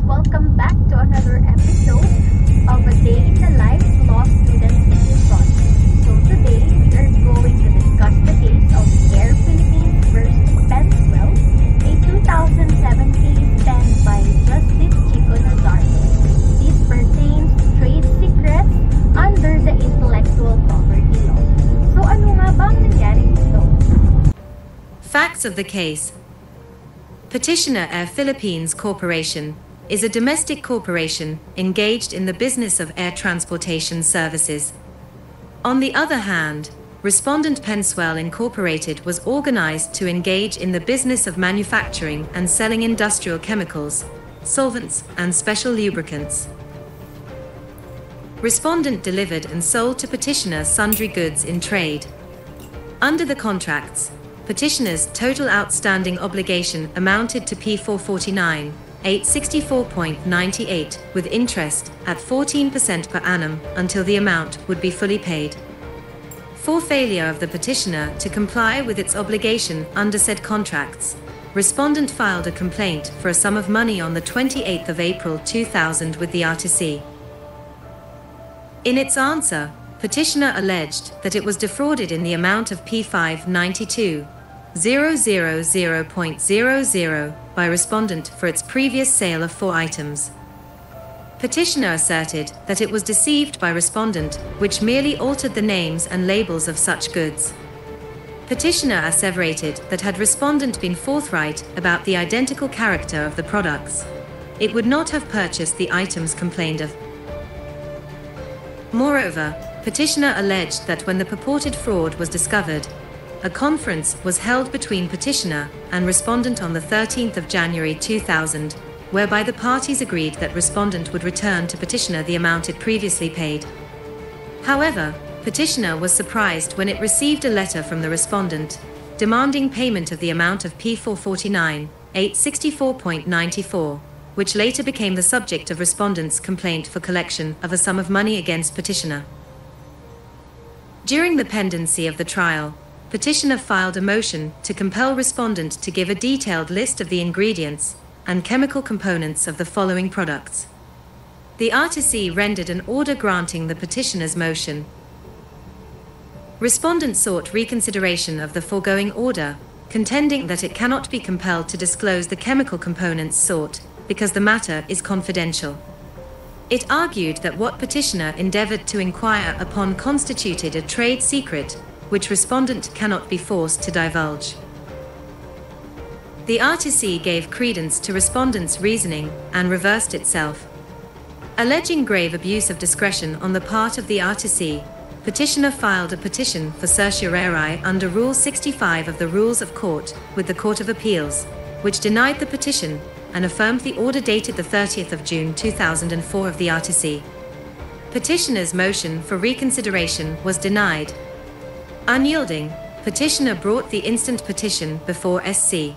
welcome back to another episode of A Day in the Life Law Students in Luzon. So today we are going to discuss the case of Air Philippines versus Pennswell, a 2007 case penned by Justice Chico Nazario. This pertains to trade secrets under the Intellectual Property Law. So ano nga ba ang nangyari dito? Facts of the case. Petitioner Air Philippines Corporation is a domestic corporation engaged in the business of air transportation services. On the other hand, Respondent Pennswell Incorporated was organized to engage in the business of manufacturing and selling industrial chemicals, solvents, and special lubricants. Respondent delivered and sold to petitioner sundry goods in trade. Under the contracts, petitioner's total outstanding obligation amounted to P449, 864.98, with interest at 14% per annum until the amount would be fully paid. For failure of the petitioner to comply with its obligation under said contracts, respondent filed a complaint for a sum of money on the 28th of April 2000 with the RTC. In its answer, petitioner alleged that it was defrauded in the amount of P592,000.00 by respondent for its previous sale of 4 items. Petitioner asserted that it was deceived by respondent, which merely altered the names and labels of such goods. Petitioner asseverated that had respondent been forthright about the identical character of the products, it would not have purchased the items complained of. Moreover, petitioner alleged that when the purported fraud was discovered, a conference was held between petitioner and respondent on the 13th of January 2000, whereby the parties agreed that respondent would return to petitioner the amount it previously paid. However, petitioner was surprised when it received a letter from the respondent demanding payment of the amount of P449, 864.94, which later became the subject of respondent's complaint for collection of a sum of money against petitioner. During the pendency of the trial, petitioner filed a motion to compel respondent to give a detailed list of the ingredients and chemical components of the following products. The RTC rendered an order granting the petitioner's motion. Respondent sought reconsideration of the foregoing order, contending that it cannot be compelled to disclose the chemical components sought, because the matter is confidential. It argued that what petitioner endeavored to inquire upon constituted a trade secret, which respondent cannot be forced to divulge. The RTC gave credence to respondent's reasoning and reversed itself. Alleging grave abuse of discretion on the part of the RTC, petitioner filed a petition for certiorari under Rule 65 of the Rules of Court with the Court of Appeals, which denied the petition and affirmed the order dated the 30th of June 2004 of the RTC. Petitioner's motion for reconsideration was denied. Unyielding, petitioner brought the instant petition before SC.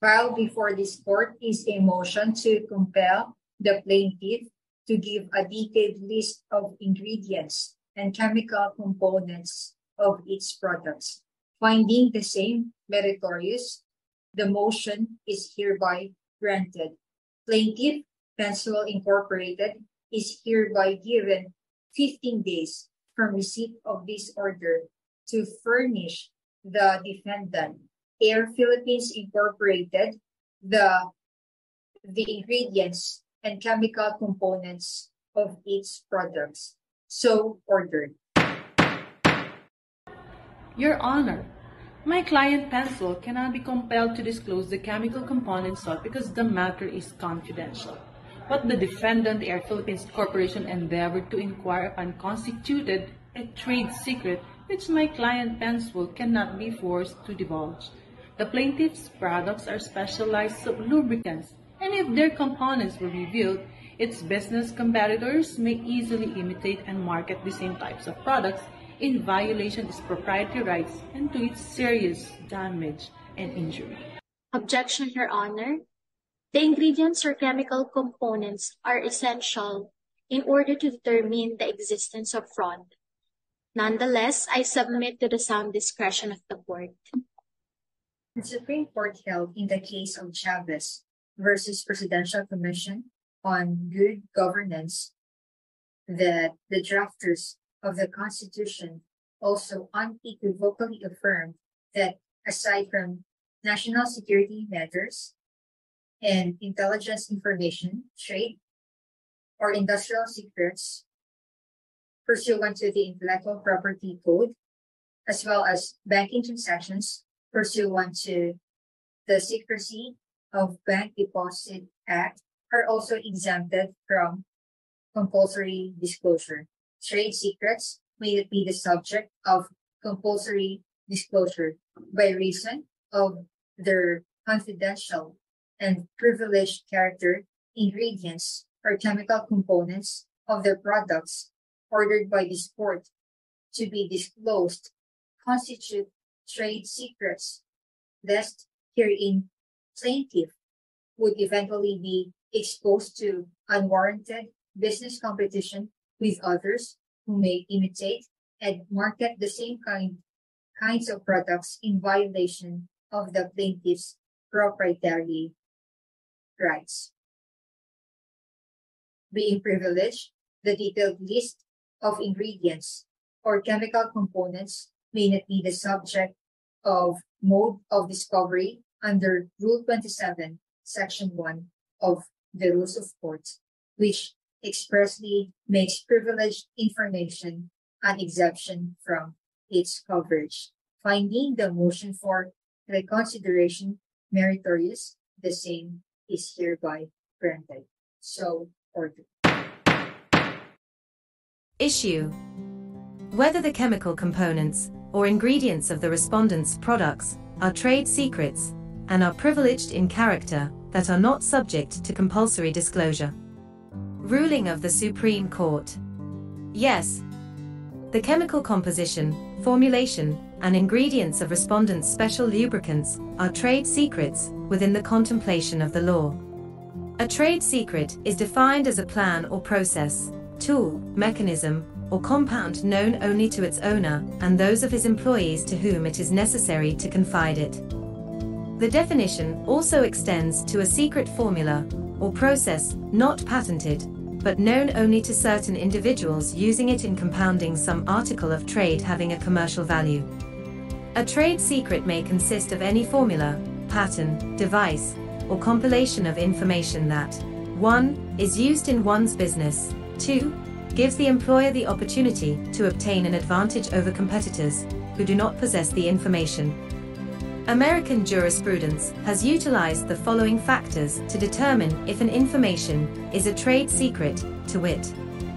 Filed before this court is a motion to compel the plaintiff to give a detailed list of ingredients and chemical components of its products. Finding the same meritorious, the motion is hereby granted. Plaintiff, Pennswell Incorporated, is hereby given 15 days from receipt of this order to furnish the defendant, Air Philippines Incorporated, the ingredients and chemical components of its products. So ordered. Your Honor, my client Pennswell cannot be compelled to disclose the chemical components sought because the matter is confidential. What the defendant, Air Philippines Corporation, endeavored to inquire upon constituted a trade secret which my client Pennswell cannot be forced to divulge. The plaintiff's products are specialized lubricants, and if their components were revealed, its business competitors may easily imitate and market the same types of products in violation of its proprietary rights and to its serious damage and injury. Objection, Your Honor. The ingredients or chemical components are essential in order to determine the existence of fraud. Nonetheless, I submit to the sound discretion of the court. The Supreme Court held in the case of Chavez versus Presidential Commission on Good Governance that the drafters of the Constitution also unequivocally affirmed that aside from national security matters and intelligence information, trade, or industrial secrets pursuant to the Intellectual Property Code, as well as banking transactions pursuant to the Secrecy of Bank Deposit Act, are also exempted from compulsory disclosure. Trade secrets may not be the subject of compulsory disclosure by reason of their confidential and privileged character. Ingredients or chemical components of their products ordered by this court to be disclosed constitute trade secrets, lest herein plaintiff would eventually be exposed to unwarranted business competition with others who may imitate and market the same kinds of products in violation of the plaintiff's proprietary rights. Being privileged, the detailed list of ingredients or chemical components may not be the subject of mode of discovery under Rule 27, Section 1 of the Rules of Court, which expressly makes privileged information an exemption from its coverage. Finding the motion for reconsideration meritorious, the same is hereby granted. So ordered. Issue: whether the chemical components or ingredients of the respondent's products are trade secrets and are privileged in character that are not subject to compulsory disclosure. Ruling of the Supreme Court: yes. The chemical composition, formulation, and ingredients of respondents' special lubricants are trade secrets within the contemplation of the law. A trade secret is defined as a plan or process, tool, mechanism, or compound known only to its owner and those of his employees to whom it is necessary to confide it. The definition also extends to a secret formula or process not patented, but known only to certain individuals using it in compounding some article of trade having a commercial value. A trade secret may consist of any formula, pattern, device, or compilation of information that 1. Is used in one's business, 2. Gives the employer the opportunity to obtain an advantage over competitors who do not possess the information. American jurisprudence has utilized the following factors to determine if an information is a trade secret, to wit: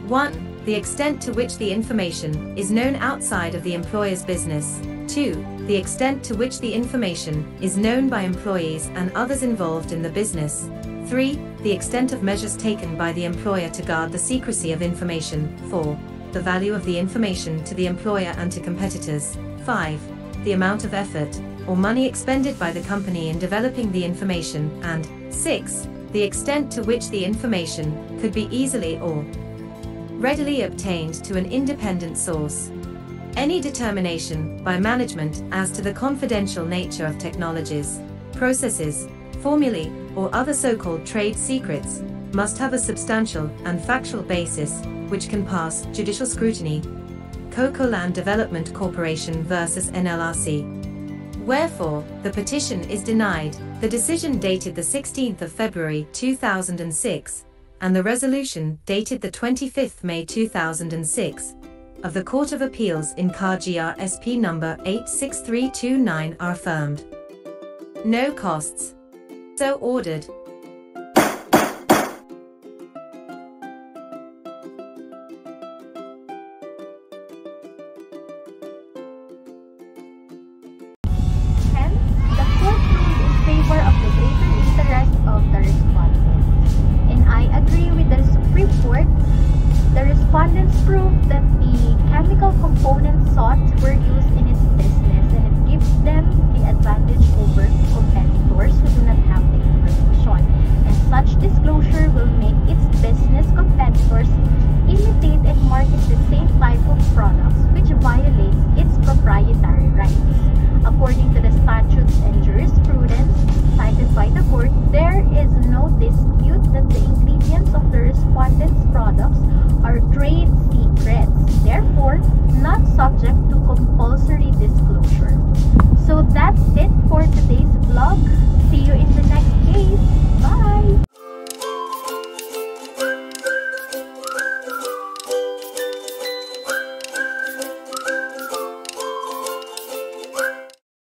1. The extent to which the information is known outside of the employer's business. 2. The extent to which the information is known by employees and others involved in the business. 3. The extent of measures taken by the employer to guard the secrecy of information. 4. The value of the information to the employer and to competitors. 5. The amount of effort or money expended by the company in developing the information, and 6. The extent to which the information could be easily or readily obtained to an independent source. Any determination by management as to the confidential nature of technologies, processes, formulae, or other so-called trade secrets must have a substantial and factual basis which can pass judicial scrutiny. Cocoa Land Development Corporation vs. NLRC. Wherefore, the petition is denied. The decision dated the 16th of February 2006, and the resolution dated the 25th May 2006, of the Court of Appeals in CAR GRSP number 86329 are affirmed. No costs. So ordered. Hence, the court ruled in favor of the greater interest of the respondent. And I agree with the Supreme Court. The respondents proved that the chemical components sought were used in its business, and it gives them the advantage over competitors who do not have the information. And such disclosure will make its business competitors imitate and market the same type of products, which violates its proprietary rights. According to the statutes and jurisprudence cited by the court, there is no that the ingredients of the respondent's products are trade secrets, therefore not subject to compulsory disclosure. So that's it for today's